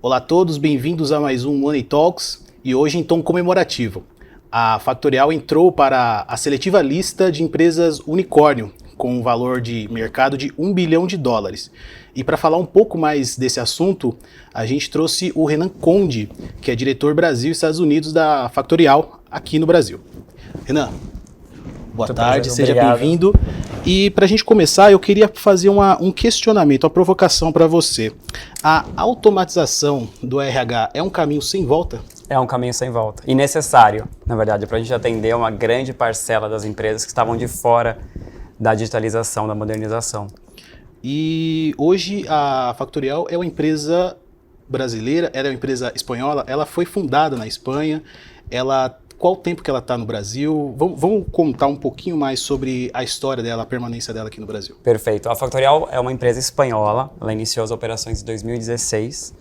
Olá a todos, bem-vindos a mais um Money Talks e hoje em tom comemorativo. A Factorial entrou para a seletiva lista de empresas unicórnio com um valor de mercado de US$ 1 bilhão. E para falar um pouco mais desse assunto, a gente trouxe o Renan Conde, que é diretor Brasil e Estados Unidos da Factorial aqui no Brasil. Renan, boa tarde, seja bem-vindo. E para a gente começar, eu queria fazer um questionamento, uma provocação para você. A automatização do RH é um caminho sem volta? É um caminho sem volta. E necessário, na verdade, para a gente atender uma grande parcela das empresas que estavam de fora da digitalização, da modernização. E hoje a Factorial é uma empresa brasileira, ela é uma empresa espanhola, ela foi fundada na Espanha, qual o tempo que ela está no Brasil? Vamos contar um pouquinho mais sobre a história dela, a permanência dela aqui no Brasil. Perfeito. A Factorial é uma empresa espanhola, ela iniciou as operações em 2016.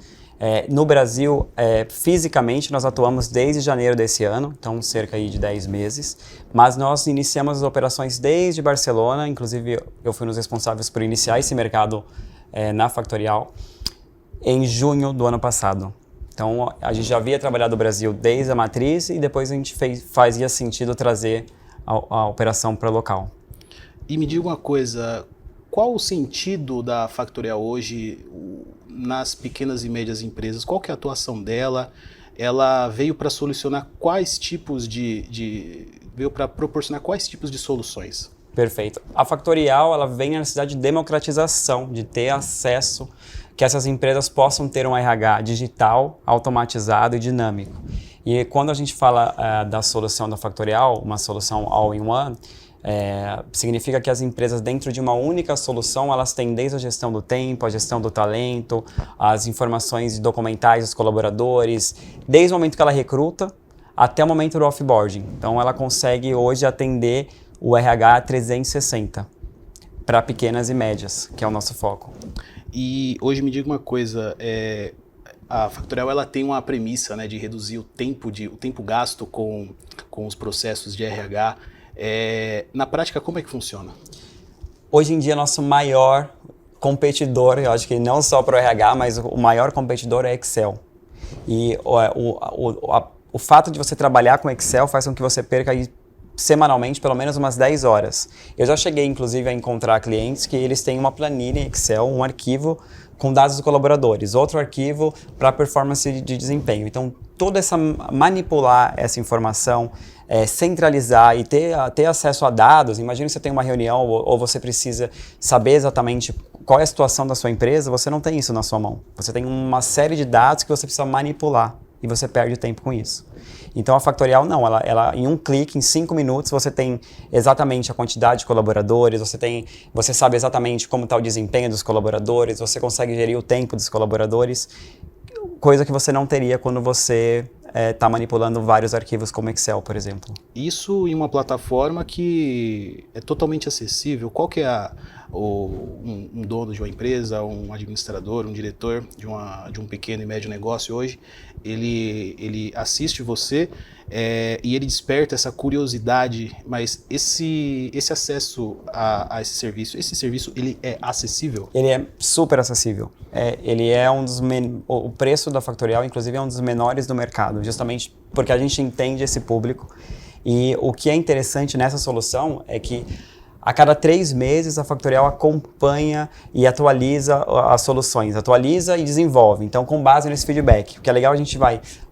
No Brasil, fisicamente, nós atuamos desde janeiro desse ano, então cerca aí de 10 meses, mas nós iniciamos as operações desde Barcelona, inclusive eu fui um dos responsáveis por iniciar esse mercado na Factorial, em junho do ano passado. Então, a gente já havia trabalhado no Brasil desde a matriz e depois a gente fazia sentido trazer a operação para o local. E me diga uma coisa, qual o sentido da Factorial hoje nas pequenas e médias empresas? Qual que é a atuação dela? Ela veio para solucionar quais tipos veio para proporcionar quais tipos de soluções? Perfeito. A Factorial, ela vem na necessidade de democratização, de ter acesso, que essas empresas possam ter um RH digital, automatizado e dinâmico. E quando a gente fala da solução da Factorial, uma solução all-in-one, significa que as empresas dentro de uma única solução, elas têm desde a gestão do tempo, a gestão do talento, as informações documentais dos colaboradores, desde o momento que ela recruta até o momento do offboarding. Então ela consegue hoje atender o RH 360 para pequenas e médias, que é o nosso foco. E hoje me diga uma coisa, a Factorial ela tem uma premissa, né, de reduzir o tempo gasto com os processos de RH. Na prática, como é que funciona? Hoje em dia, nosso maior competidor, eu acho que não só para o RH, mas o maior competidor é Excel. E o fato de você trabalhar com Excel faz com que você perca aí, semanalmente pelo menos umas 10 horas. Eu já cheguei inclusive a encontrar clientes que eles têm uma planilha em Excel, um arquivo com dados dos colaboradores, outro arquivo para performance de desempenho. Então, manipular essa informação, centralizar e ter acesso a dados. Imagina que você tem uma reunião ou você precisa saber exatamente qual é a situação da sua empresa, você não tem isso na sua mão. Você tem uma série de dados que você precisa manipular e você perde tempo com isso. Então a Factorial não, ela em um clique, em 5 minutos, você tem exatamente a quantidade de colaboradores, você sabe exatamente como está o desempenho dos colaboradores, você consegue gerir o tempo dos colaboradores, coisa que você não teria quando você está manipulando vários arquivos como Excel, por exemplo. Isso em uma plataforma que é totalmente acessível. Qual que é um dono de uma empresa, um administrador, um diretor de um pequeno e médio negócio hoje, ele assiste você e ele desperta essa curiosidade, mas esse acesso a esse serviço ele é acessível? Ele é super acessível. Ele é o preço da Factorial, inclusive, é um dos menores do mercado, justamente porque a gente entende esse público. E o que é interessante nessa solução é que a cada 3 meses a Factorial acompanha e atualiza as soluções, atualiza e desenvolve. Então, com base nesse feedback, o que é legal,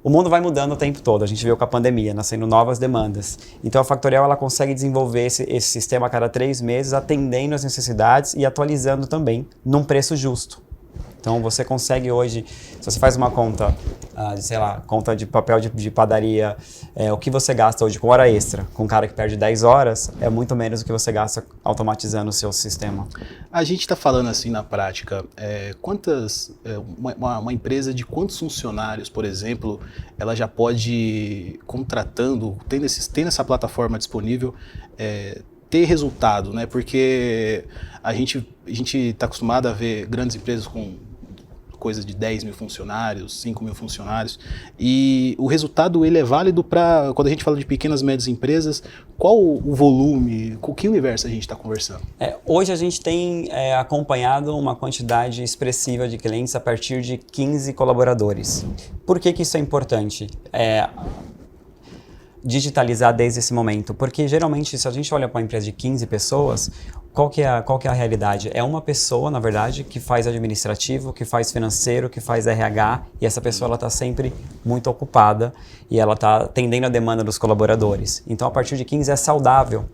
o mundo vai mudando o tempo todo, a gente viu com a pandemia, nascendo novas demandas. Então a Factorial ela consegue desenvolver esse sistema a cada 3 meses, atendendo as necessidades e atualizando também num preço justo. Então você consegue hoje, se você faz uma conta, conta de papel de padaria, o que você gasta hoje com hora extra, com um cara que perde 10 horas, é muito menos do que você gasta automatizando o seu sistema. A gente está falando assim na prática, uma empresa de quantos funcionários, por exemplo, ela já pode, tendo essa plataforma disponível, ter resultado, né? Porque a gente está acostumado a ver grandes empresas com coisa de 10 mil funcionários, 5 mil funcionários, e o resultado ele é válido para, quando a gente fala de pequenas e médias empresas, qual o volume, com que universo a gente está conversando? Hoje a gente tem acompanhado uma quantidade expressiva de clientes a partir de 15 colaboradores. Por que isso é importante? Digitalizar desde esse momento, porque geralmente se a gente olha para uma empresa de 15 pessoas, qual que é a realidade? É uma pessoa, na verdade, que faz administrativo, que faz financeiro, que faz RH, e essa pessoa ela está sempre muito ocupada e ela está atendendo a demanda dos colaboradores. Então, a partir de 15 é saudável,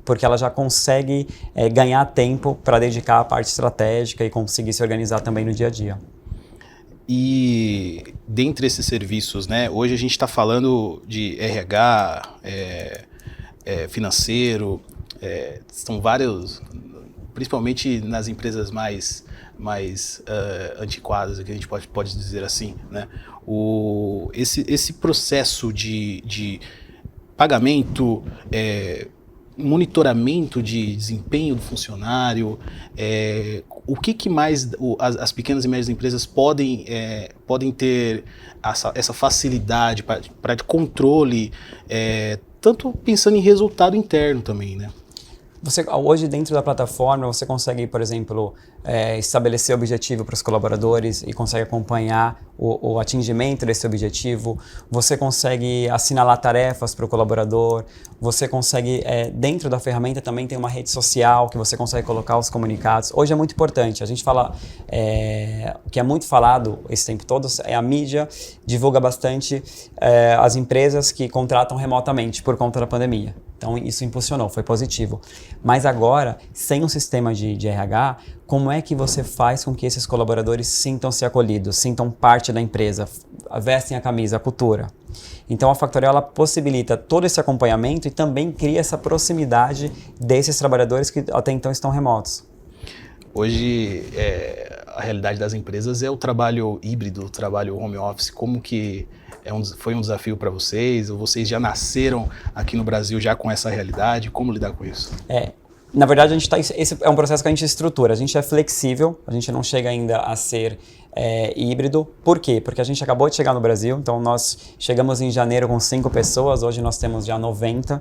porque ela já consegue ganhar tempo para dedicar à parte estratégica e conseguir se organizar também no dia a dia. E dentre esses serviços, né, hoje a gente está falando de RH, financeiro, são vários, principalmente nas empresas mais antiquadas, que a gente pode dizer assim, né? Esse processo de pagamento, monitoramento de desempenho do funcionário, o que mais as pequenas e médias empresas podem ter essa facilidade para controle, tanto pensando em resultado interno também, né? Hoje, dentro da plataforma, você consegue, por exemplo, estabelecer objetivo para os colaboradores e consegue acompanhar o atingimento desse objetivo. Você consegue assinalar tarefas para o colaborador. Você consegue, dentro da ferramenta, também tem uma rede social que você consegue colocar os comunicados. Hoje é muito importante. A gente fala, o que é muito falado esse tempo todo, a mídia divulga bastante as empresas que contratam remotamente por conta da pandemia. Então, isso impulsionou, foi positivo. Mas agora, sem um sistema de RH, como é que você faz com que esses colaboradores sintam-se acolhidos, sintam parte da empresa, vestem a camisa, a cultura? Então, a Factorial ela possibilita todo esse acompanhamento e também cria essa proximidade desses trabalhadores que até então estão remotos. Hoje, a realidade das empresas é o trabalho híbrido, o trabalho home office. Como que foi um desafio para vocês? Ou vocês já nasceram aqui no Brasil já com essa realidade? Como lidar com isso? Na verdade, esse é um processo que a gente estrutura. A gente é flexível, a gente não chega ainda a ser híbrido. Por quê? Porque a gente acabou de chegar no Brasil, então nós chegamos em janeiro com 5 pessoas, hoje nós temos já 90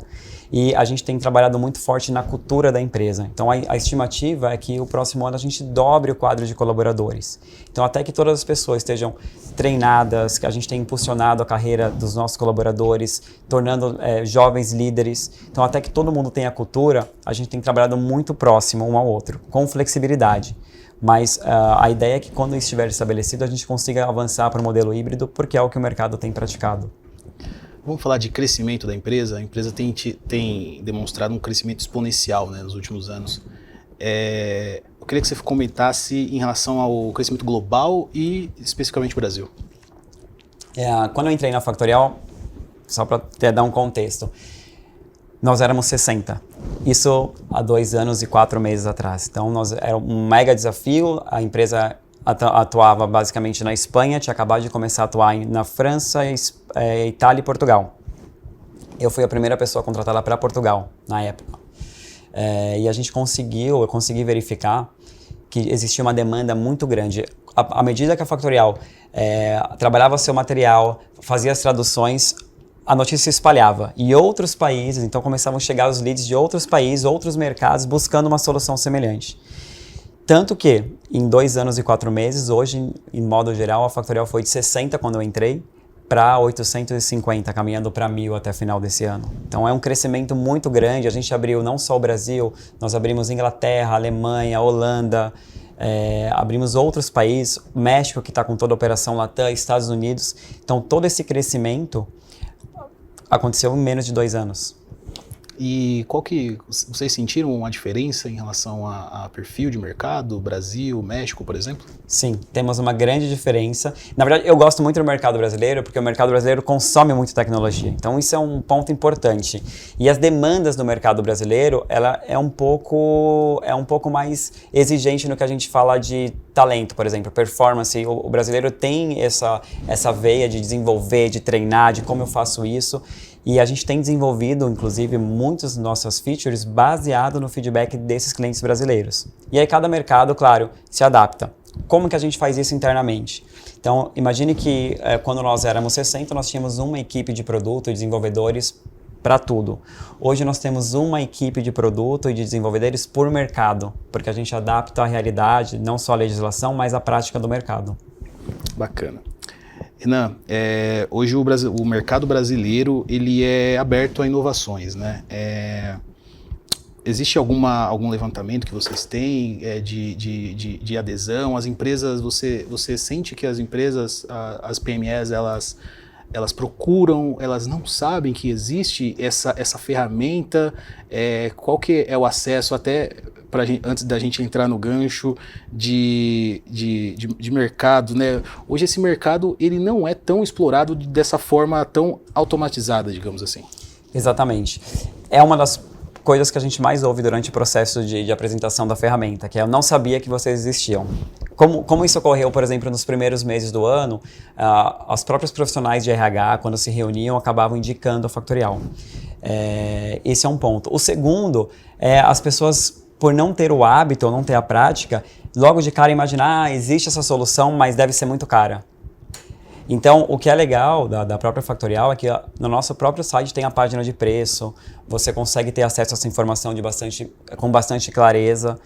e a gente tem trabalhado muito forte na cultura da empresa. Então a estimativa é que o próximo ano a gente dobre o quadro de colaboradores. Então até que todas as pessoas estejam treinadas, que a gente tem impulsionado a carreira dos nossos colaboradores, tornando jovens líderes. Então até que todo mundo tenha cultura, a gente tem trabalhado muito próximo um ao outro, com flexibilidade. Mas a ideia é que quando estiver estabelecido a gente consiga avançar para o modelo híbrido, porque é o que o mercado tem praticado. Vamos falar de crescimento da empresa. A empresa tem demonstrado um crescimento exponencial, né, nos últimos anos. Eu queria que você comentasse em relação ao crescimento global e especificamente Brasil. Quando eu entrei na Factorial, só para dar um contexto, nós éramos 60. Isso há 2 anos e 4 meses atrás. Então, era um mega desafio. A empresa atuava basicamente na Espanha, tinha acabado de começar a atuar na França, Itália e Portugal. Eu fui a primeira pessoa contratada para Portugal, na época. E eu consegui verificar que existia uma demanda muito grande. À medida que a Factorial trabalhava seu material, fazia as traduções, a notícia se espalhava. E outros países, então começavam a chegar os leads de outros países, outros mercados, buscando uma solução semelhante. Tanto que, em 2 anos e 4 meses, hoje, em modo geral, a Factorial foi de 60 quando eu entrei, para 850, caminhando para 1.000 até o final desse ano. Então é um crescimento muito grande. A gente abriu não só o Brasil, nós abrimos Inglaterra, Alemanha, Holanda, abrimos outros países, México, que está com toda a operação Latam, Estados Unidos. Então todo esse crescimento aconteceu em menos de 2 anos. E vocês sentiram uma diferença em relação a perfil de mercado, Brasil, México, por exemplo? Sim, temos uma grande diferença. Na verdade, eu gosto muito do mercado brasileiro, porque o mercado brasileiro consome muito tecnologia. Então, isso é um ponto importante. E as demandas do mercado brasileiro, ela é um pouco mais exigente no que a gente fala de talento, por exemplo, performance. O brasileiro tem essa veia de desenvolver, de treinar, de como eu faço isso. E a gente tem desenvolvido, inclusive, muitas nossas features baseado no feedback desses clientes brasileiros. E aí cada mercado, claro, se adapta. como que a gente faz isso internamente? Então, imagine que quando nós éramos 60, nós tínhamos uma equipe de produto e desenvolvedores para tudo. Hoje nós temos uma equipe de produto e de desenvolvedores por mercado, porque a gente adapta a realidade, não só a legislação, mas a prática do mercado. Bacana. Renan, hoje o mercado brasileiro ele é aberto a inovações, né? Existe algum levantamento que vocês têm de adesão? As empresas, você sente que as empresas, as PMEs, elas procuram, elas não sabem que existe essa ferramenta? Qual que é o acesso até, antes da gente entrar no gancho de mercado, né? Hoje esse mercado ele não é tão explorado dessa forma tão automatizada, digamos assim. Exatamente. É uma das coisas que a gente mais ouve durante o processo de apresentação da ferramenta, que é eu não sabia que vocês existiam. Como isso ocorreu, por exemplo, nos primeiros meses do ano, os próprios profissionais de RH, quando se reuniam, acabavam indicando a Factorial. Esse é um ponto. O segundo é as pessoas, por não ter o hábito ou não ter a prática, logo de cara imaginar, existe essa solução, mas deve ser muito cara. Então, o que é legal da própria Factorial é que no nosso próprio site tem a página de preço, você consegue ter acesso a essa informação com bastante clareza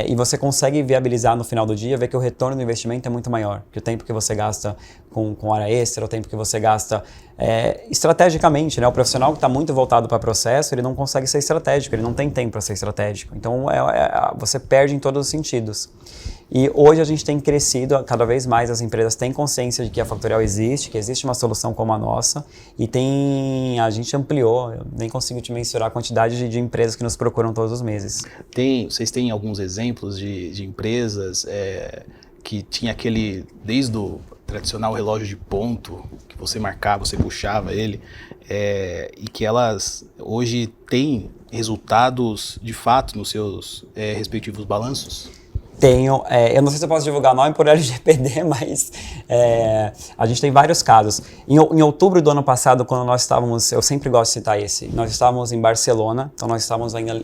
e você consegue viabilizar no final do dia, ver que o retorno do investimento é muito maior, que o tempo que você gasta com hora extra, o tempo que você gasta estrategicamente, né? O profissional que está muito voltado para processo, ele não consegue ser estratégico, ele não tem tempo para ser estratégico. Então, você perde em todos os sentidos. E hoje a gente tem crescido, cada vez mais as empresas têm consciência de que a Factorial existe, que existe uma solução como a nossa, e a gente ampliou, eu nem consigo te mensurar a quantidade de empresas que nos procuram todos os meses. Vocês têm alguns exemplos de empresas que tinha desde o tradicional relógio de ponto, que você marcava, você puxava ele, e que elas hoje têm resultados de fato nos seus respectivos balanços? Tenho, eu não sei se eu posso divulgar nome por LGPD, mas a gente tem vários casos. Em outubro do ano passado, quando nós estávamos, eu sempre gosto de citar nós estávamos em Barcelona, então nós estávamos ainda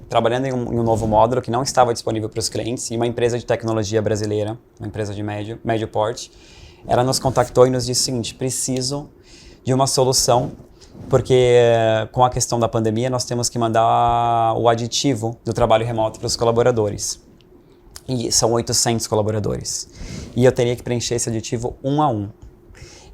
trabalhando em um novo módulo que não estava disponível para os clientes, e uma empresa de tecnologia brasileira, uma empresa de médio porte, ela nos contactou e nos disse o seguinte: preciso de uma solução, porque com a questão da pandemia nós temos que mandar o aditivo do trabalho remoto para os colaboradores. E são 800 colaboradores. E eu teria que preencher esse aditivo um a um.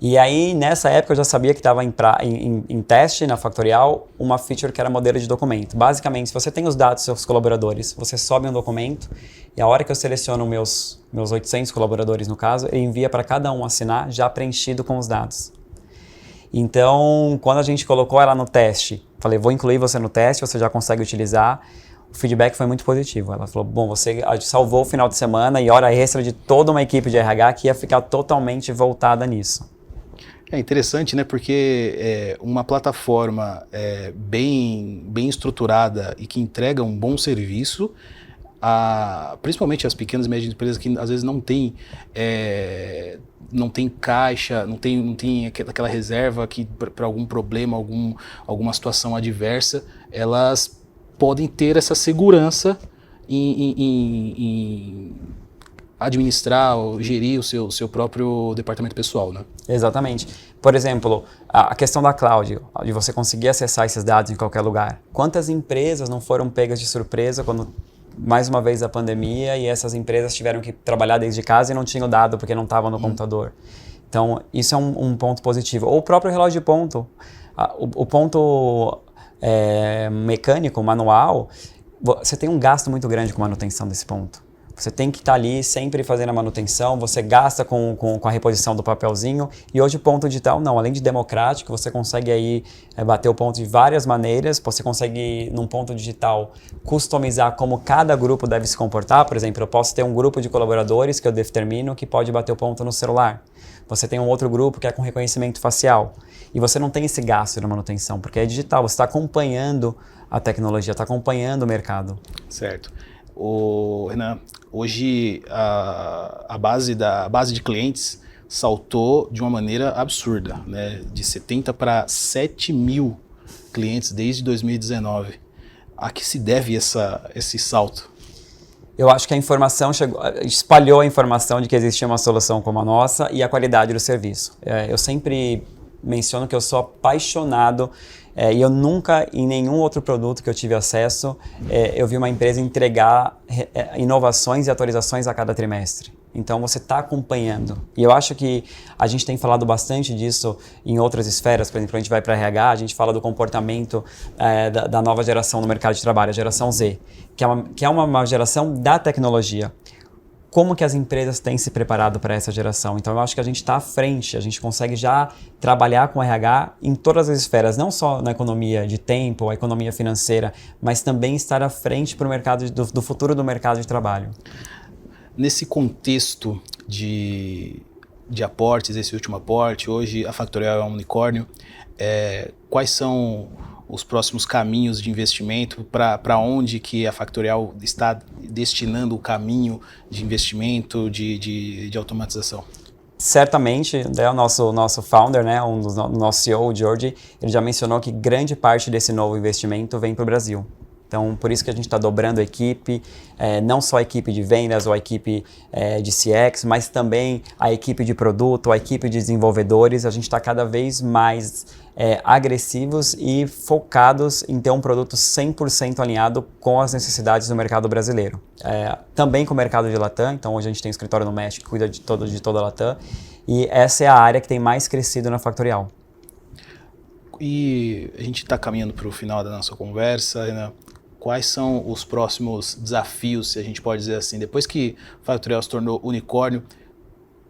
E aí, nessa época, eu já sabia que estava em teste na Factorial uma feature que era modelo de documento. Basicamente, se você tem os dados dos seus colaboradores, você sobe um documento e a hora que eu seleciono meus 800 colaboradores, no caso, ele envia para cada um assinar já preenchido com os dados. Então, quando a gente colocou ela no teste, falei, vou incluir você no teste, você já consegue utilizar. O feedback foi muito positivo. Ela falou, bom, você salvou o final de semana e hora extra de toda uma equipe de RH que ia ficar totalmente voltada nisso. É interessante, né? Porque uma plataforma bem estruturada e que entrega um bom serviço, principalmente as pequenas e médias empresas que às vezes não tem caixa, não tem aquela reserva que para algum problema, alguma situação adversa, elas podem ter essa segurança em administrar ou gerir o seu próprio departamento pessoal, né? Exatamente. Por exemplo, a questão da cloud, de você conseguir acessar esses dados em qualquer lugar. Quantas empresas não foram pegas de surpresa quando, mais uma vez, a pandemia, e essas empresas tiveram que trabalhar desde casa e não tinham dado porque não estavam no computador? Então, isso é um ponto positivo. Ou o próprio relógio de ponto. O ponto mecânico, manual, você tem um gasto muito grande com manutenção desse ponto. Você tem que estar ali sempre fazendo a manutenção, você gasta com a reposição do papelzinho, e hoje o ponto digital não, além de democrático, você consegue aí bater o ponto de várias maneiras, você consegue num ponto digital customizar como cada grupo deve se comportar. Por exemplo, eu posso ter um grupo de colaboradores que eu determino que pode bater o ponto no celular. Você tem um outro grupo que é com reconhecimento facial. E você não tem esse gasto na manutenção, porque é digital, você está acompanhando a tecnologia, está acompanhando o mercado. Certo. Renan, hoje a base de clientes saltou de uma maneira absurda, né? De 70 para 7 mil clientes desde 2019. A que se deve esse salto? Eu acho que a informação espalhou a informação de que existia uma solução como a nossa e a qualidade do serviço. Eu sempre menciono que eu sou apaixonado e eu nunca, em nenhum outro produto que eu tive acesso, eu vi uma empresa entregar inovações e atualizações a cada trimestre. Então você está acompanhando. E eu acho que a gente tem falado bastante disso em outras esferas. Por exemplo, a gente vai para RH, a gente fala do comportamento da nova geração no mercado de trabalho, a geração Z, que é uma geração da tecnologia. Como que as empresas têm se preparado para essa geração? Então eu acho que a gente está à frente, a gente consegue já trabalhar com RH em todas as esferas, não só na economia de tempo, a economia financeira, mas também estar à frente para o mercado do futuro do mercado de trabalho. Nesse contexto de aportes, esse último aporte, hoje a Factorial é um unicórnio, quais são os próximos caminhos de investimento, para onde que a Factorial está destinando o caminho de investimento, de automatização? Certamente, o nosso founder, né, o nosso CEO, o George, ele já mencionou que grande parte desse novo investimento vem para o Brasil. Então, por isso que a gente está dobrando a equipe, não só a equipe de vendas ou a equipe de CX, mas também a equipe de produto, a equipe de desenvolvedores. A gente está cada vez mais agressivos e focados em ter um produto 100% alinhado com as necessidades do mercado brasileiro. Também com o mercado de Latam, então hoje a gente tem um escritório no México que cuida de toda a Latam, e essa é a área que tem mais crescido na Factorial. E a gente está caminhando para o final da nossa conversa, Renan. Quais são os próximos desafios, se a gente pode dizer assim, depois que a Factorial se tornou unicórnio,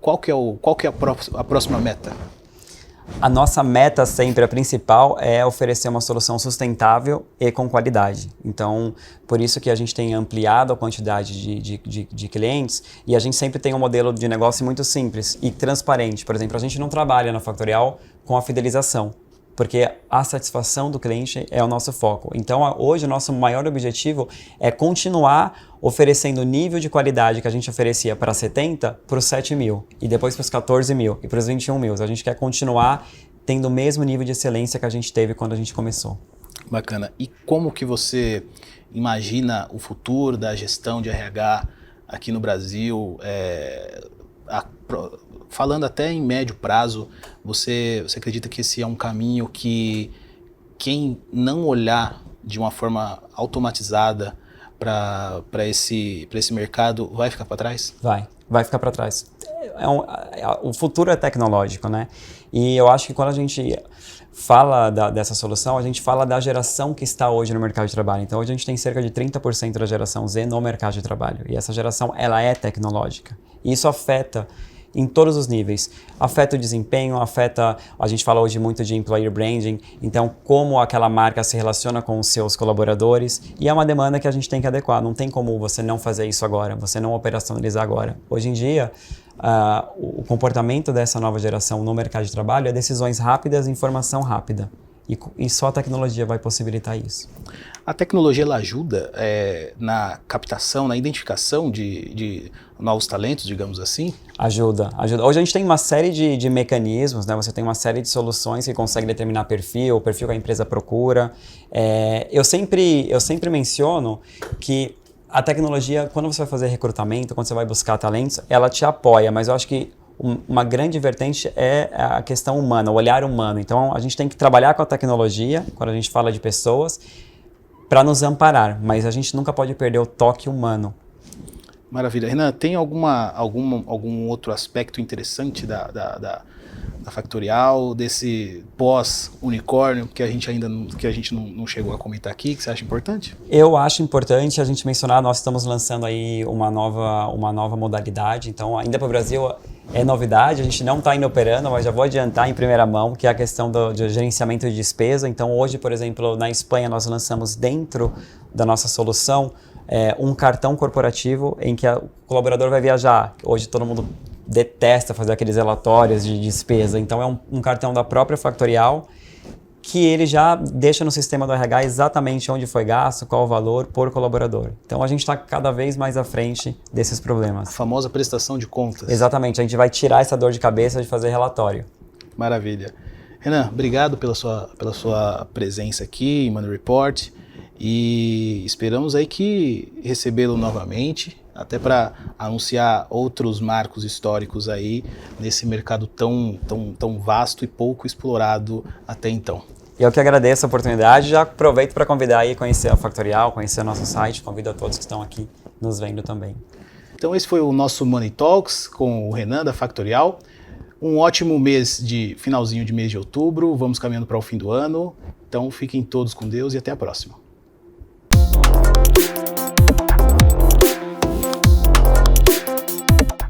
qual que é a próxima meta? A nossa meta sempre, a principal, é oferecer uma solução sustentável e com qualidade. Então, por isso que a gente tem ampliado a quantidade de clientes e a gente sempre tem um modelo de negócio muito simples e transparente. Por exemplo, a gente não trabalha na Factorial com a fidelização, porque a satisfação do cliente é o nosso foco. Então, hoje, o nosso maior objetivo é continuar oferecendo o nível de qualidade que a gente oferecia para 70 para os 7 mil, e depois para os 14 mil, e para os 21 mil. A gente quer continuar tendo o mesmo nível de excelência que a gente teve quando a gente começou. Bacana. E como que você imagina o futuro da gestão de RH aqui no Brasil? Falando até em médio prazo, você acredita que esse é um caminho que quem não olhar de uma forma automatizada para esse mercado vai ficar para trás? Vai ficar para trás. O futuro é tecnológico, né? E eu acho que quando a gente fala dessa solução, a gente fala da geração que está hoje no mercado de trabalho. Então, hoje a gente tem cerca de 30% da geração Z no mercado de trabalho. E essa geração, ela é tecnológica. E isso afeta em todos os níveis. Afeta o desempenho, a gente fala hoje muito de employer branding, então como aquela marca se relaciona com os seus colaboradores, e é uma demanda que a gente tem que adequar. Não tem como você não fazer isso agora, você não operacionalizar agora. Hoje em dia, o comportamento dessa nova geração no mercado de trabalho é decisões rápidas e informação rápida. E só a tecnologia vai possibilitar isso. A tecnologia ela ajuda na captação, na identificação de novos talentos, digamos assim? Ajuda. Hoje a gente tem uma série de mecanismos, né? Você tem uma série de soluções que consegue determinar o perfil que a empresa procura. Eu sempre menciono que a tecnologia, quando você vai fazer recrutamento, quando você vai buscar talentos, ela te apoia, mas eu acho que uma grande vertente é a questão humana, o olhar humano. Então, a gente tem que trabalhar com a tecnologia, quando a gente fala de pessoas, para nos amparar, mas a gente nunca pode perder o toque humano. Maravilha. Renan, tem algum outro aspecto interessante da Factorial, desse pós-unicórnio, que a gente não chegou a comentar aqui, que você acha importante? Eu acho importante a gente mencionar, nós estamos lançando aí uma nova modalidade, então ainda para o Brasil é novidade, a gente não está ainda operando, mas já vou adiantar em primeira mão, que é a questão do gerenciamento de despesa. Então hoje, por exemplo, na Espanha nós lançamos dentro da nossa solução um cartão corporativo em que o colaborador vai viajar. Hoje todo mundo detesta fazer aqueles relatórios de despesa, então é um cartão da própria Factorial que ele já deixa no sistema do RH exatamente onde foi gasto, qual o valor por colaborador. Então a gente está cada vez mais à frente desses problemas. A famosa prestação de contas. Exatamente, a gente vai tirar essa dor de cabeça de fazer relatório. Maravilha. Renan, obrigado pela sua presença aqui em Money Report. e esperamos aí que recebê-lo novamente, até para anunciar outros marcos históricos aí nesse mercado tão vasto e pouco explorado até então. Eu que agradeço a oportunidade, já aproveito para convidar aí a conhecer a Factorial, conhecer o nosso site, convido a todos que estão aqui nos vendo também. Então esse foi o nosso Money Talks com o Renan da Factorial. Um ótimo mês finalzinho de mês de outubro, vamos caminhando para o fim do ano. Então fiquem todos com Deus e até a próxima.